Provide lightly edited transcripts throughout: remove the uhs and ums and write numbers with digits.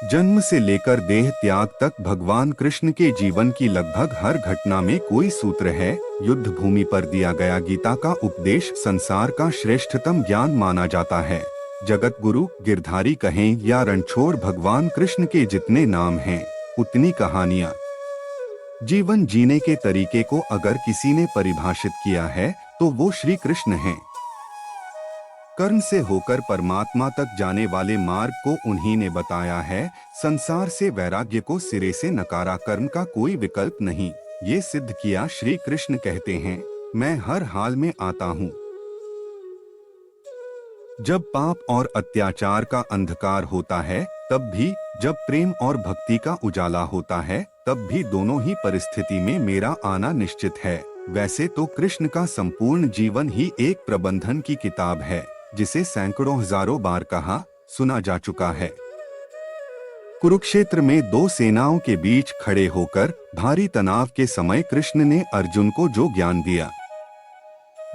जन्म से लेकर देह त्याग तक भगवान कृष्ण के जीवन की लगभग हर घटना में कोई सूत्र है। युद्ध भूमि पर दिया गया गीता का उपदेश संसार का श्रेष्ठतम ज्ञान माना जाता है। जगत गुरु, गिरधारी कहें या रणछोड़, भगवान कृष्ण के जितने नाम हैं उतनी कहानियां। जीवन जीने के तरीके को अगर किसी ने परिभाषित किया है तो वो श्री कृष्ण हैं। कर्म से होकर परमात्मा तक जाने वाले मार्ग को उन्हीं ने बताया है। संसार से वैराग्य को सिरे से नकारा, कर्म का कोई विकल्प नहीं, ये सिद्ध किया। श्री कृष्ण कहते हैं, मैं हर हाल में आता हूँ। जब पाप और अत्याचार का अंधकार होता है तब भी, जब प्रेम और भक्ति का उजाला होता है तब भी, दोनों ही परिस्थिति में मेरा आना निश्चित है। वैसे तो कृष्ण का संपूर्ण जीवन ही एक प्रबंधन की किताब है, जिसे सैकड़ों हजारों बार कहा सुना जा चुका है। कुरुक्षेत्र में दो सेनाओं के बीच खड़े होकर भारी तनाव के समय कृष्ण ने अर्जुन को जो ज्ञान दिया,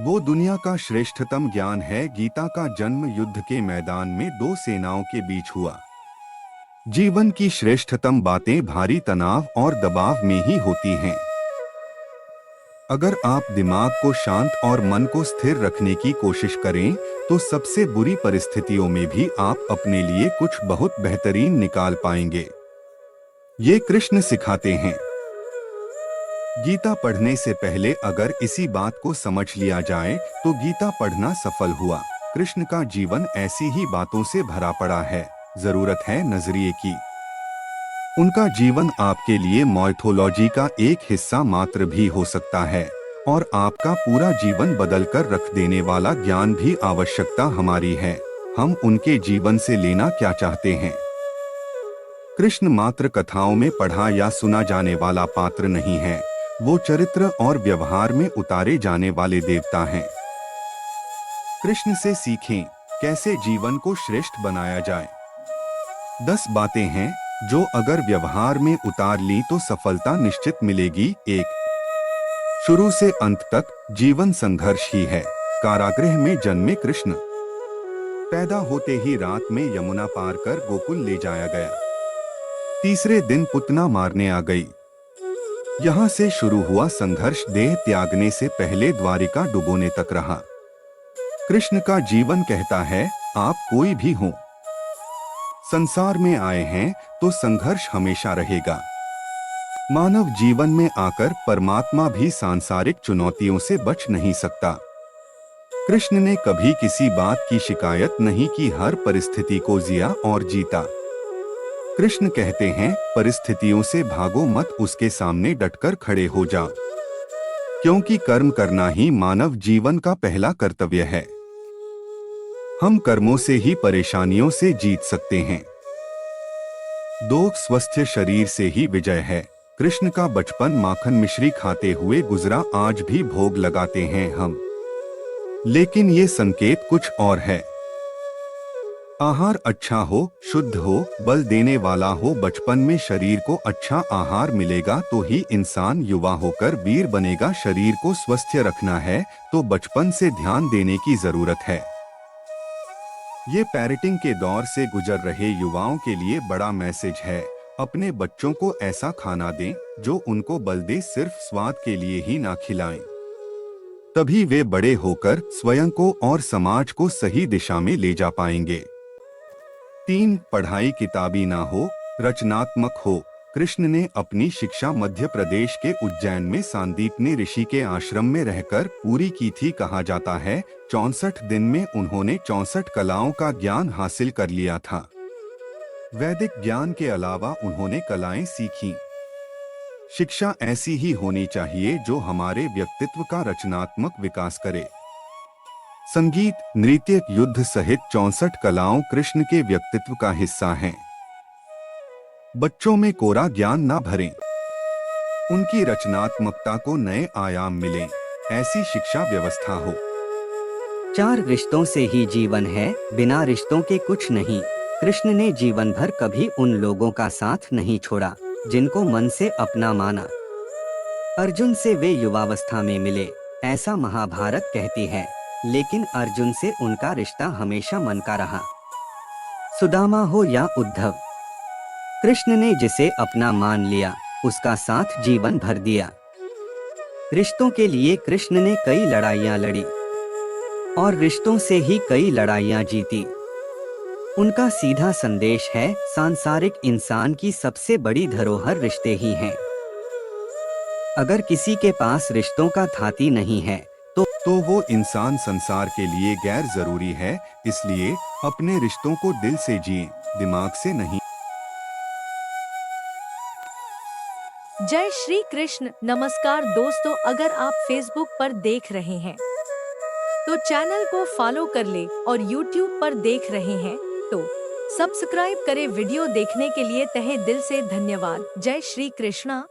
वो दुनिया का श्रेष्ठतम ज्ञान है। गीता का जन्म युद्ध के मैदान में दो सेनाओं के बीच हुआ। जीवन की श्रेष्ठतम बातें भारी तनाव और दबाव में ही होती हैं। अगर आप दिमाग को शांत और मन को स्थिर रखने की कोशिश करें तो सबसे बुरी परिस्थितियों में भी आप अपने लिए कुछ बहुत बेहतरीन निकाल पाएंगे। ये कृष्ण सिखाते हैं। गीता पढ़ने से पहले अगर इसी बात को समझ लिया जाए तो गीता पढ़ना सफल हुआ। कृष्ण का जीवन ऐसी ही बातों से भरा पड़ा है, जरूरत है नजरिए की। उनका जीवन आपके लिए माइथोलॉजी का एक हिस्सा मात्र भी हो सकता है और आपका पूरा जीवन बदल कर रख देने वाला ज्ञान भी आवश्यकता हमारी है। हम उनके जीवन से लेना क्या चाहते हैं? कृष्ण मात्र कथाओं में पढ़ा या सुना जाने वाला पात्र नहीं है, वो चरित्र और व्यवहार में उतारे जाने वाले देवता हैं। कृष्ण से सीखें कैसे जीवन को श्रेष्ठ बनाया जाए। 10 बातें हैं जो अगर व्यवहार में उतार ली तो सफलता निश्चित मिलेगी। 1, शुरू से अंत तक जीवन संघर्ष ही है। कारागृह में जन्मे कृष्ण, पैदा होते ही रात में यमुना पार कर गोकुल ले जाया गया। तीसरे दिन पुतना मारने आ गई। यहाँ से शुरू हुआ संघर्ष देह त्यागने से पहले द्वारिका डुबोने तक रहा। कृष्ण का जीवन कहता है, आप कोई भी हो, संसार में आए हैं तो संघर्ष हमेशा रहेगा। मानव जीवन में आकर परमात्मा भी सांसारिक चुनौतियों से बच नहीं सकता। कृष्ण ने कभी किसी बात की शिकायत नहीं की, हर परिस्थिति को जिया और जीता। कृष्ण कहते हैं, परिस्थितियों से भागो मत, उसके सामने डटकर खड़े हो जा, क्योंकि कर्म करना ही मानव जीवन का पहला कर्तव्य है। हम कर्मों से ही परेशानियों से जीत सकते हैं। 2, स्वस्थ शरीर से ही विजय है। कृष्ण का बचपन माखन मिश्री खाते हुए गुजरा, आज भी भोग लगाते हैं हम, लेकिन ये संकेत कुछ और है। आहार अच्छा हो, शुद्ध हो, बल देने वाला हो। बचपन में शरीर को अच्छा आहार मिलेगा तो ही इंसान युवा होकर वीर बनेगा। शरीर को स्वस्थ रखना है तो बचपन से ध्यान देने की जरूरत है। ये पेरेंटिंग के दौर से गुजर रहे युवाओं के लिए बड़ा मैसेज है। अपने बच्चों को ऐसा खाना दें जो उनको बल दे, सिर्फ स्वाद के लिए ही ना खिलाएं। तभी वे बड़े होकर स्वयं को और समाज को सही दिशा में ले जा पाएंगे। 3, पढ़ाई किताबी ना हो, रचनात्मक हो। कृष्ण ने अपनी शिक्षा मध्य प्रदेश के उज्जैन में सांदीपनी ऋषि के आश्रम में रहकर पूरी की थी। कहा जाता है 64 दिन में उन्होंने 64 कलाओं का ज्ञान हासिल कर लिया था। वैदिक ज्ञान के अलावा उन्होंने कलाएं सीखीं। शिक्षा ऐसी ही होनी चाहिए जो हमारे व्यक्तित्व का रचनात्मक विकास करे। संगीत, नृत्य, युद्ध सहित 64 कलाओं कृष्ण के व्यक्तित्व का हिस्सा हैं। बच्चों में कोरा ज्ञान ना भरें, उनकी रचनात्मकता को नए आयाम मिलें, ऐसी शिक्षा व्यवस्था हो। 4 रिश्तों से ही जीवन है, बिना रिश्तों के कुछ नहीं। कृष्ण ने जीवन भर कभी उन लोगों का साथ नहीं छोड़ा जिनको मन से अपना माना। अर्जुन से वे युवावस्था में मिले, ऐसा महाभारत कहती है, लेकिन अर्जुन से उनका रिश्ता हमेशा मन का रहा। सुदामा हो या उद्धव, कृष्ण ने जिसे अपना मान लिया उसका साथ जीवन भर दिया। रिश्तों के लिए कृष्ण ने कई लड़ाइयां लड़ी और रिश्तों से ही कई लड़ाइयां जीती। उनका सीधा संदेश है, सांसारिक इंसान की सबसे बड़ी धरोहर रिश्ते ही हैं। अगर किसी के पास रिश्तों का थाती नहीं है तो वो इंसान संसार के लिए गैर जरूरी है। इसलिए अपने रिश्तों को दिल से जिए, दिमाग से नहीं। जय श्री कृष्ण। नमस्कार दोस्तों, अगर आप फेसबुक पर देख रहे हैं तो चैनल को फॉलो कर ले और यूट्यूब पर देख रहे हैं तो सब्सक्राइब करें। वीडियो देखने के लिए तहे दिल से धन्यवाद। जय श्री कृष्णा।